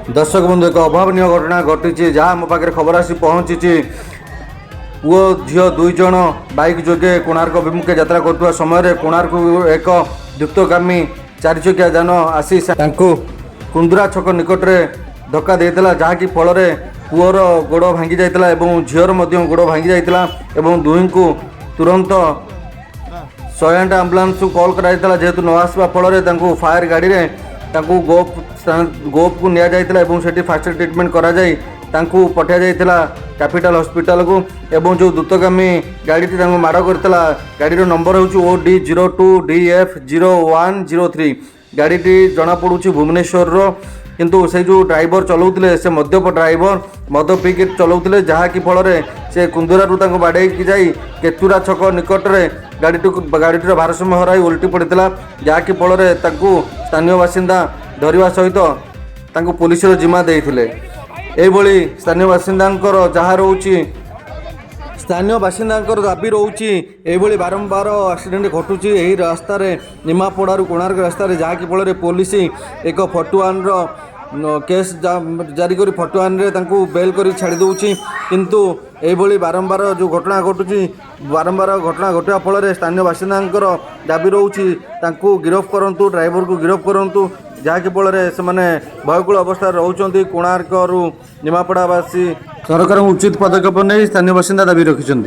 दर्शक बंधु एक अभावन घटना घटी जहाँ मो पाखे खबर आसी पहुँची पुओ झील दुई जन बाइक जोगे कोणार्क अभिमुखे यात्रा करुवा समय कोणार्क एक द्रुतगामी चार चकिया जान आसी कुंदुरा छक निकट में धक्का देता जहाँकि फल पुओर गोड़ भांगी जाता झीर गोड़ भांगी जाता दुई को तुरंत 108 आंबुलांस को कॉल कराइला जेहेतु न आसवा फल फायर गाड़ी में गोप को निया जाइतिला एवं सेठी फास्ट ट्रीटमेंट करा जाई तांकू पठा जाइतिला कैपिटल हॉस्पिटल को एवं जो द्रुतगामी गाड़ी माड़ करता गाड़ी नंबर हूँ OD02DF0103 गाड़ी जना पड़ू भुवनेश्वर किंतु से जो ड्राइवर चलाउतिले से मद्यप ड्राइवर मद पीक चलाउतिले जहाँकि फल से कुंदुरारू बाड़े जाई केतुरा छक निकट में गाड़ीटर भारसाम्य हराई उल्टी पड़ता जहाँकि फल स्थानीय बासिंदा धरवा सहित पुलिस जिम्मा देते यही स्थानीय बासिंदा जहाँ रोचे स्थानीय बासिंदा दाबी रोचे यही बारंबार एक्सीडेंट घटुची यही रास्तार निमापड़ारू कोणार्क रास्तार जहाँकि फल पुलिस एक 41 केस जारी कर 41 बेल कर छाड़ी दूची किंतु यही बारंबार जो घटना घटुची बारंबार घटना घटवा फल स्थानीय बासिंदा दाबी रोचे गिरफ करूँ ड्राइवर को गिरफ करूँ जहाँकि फल से भयकूल अवस्था रोच कोणार्क निमापड़ावासी सरकार उचित पदक्षेप नहीं स्थानीय बासिंदा दाबी रखिंट।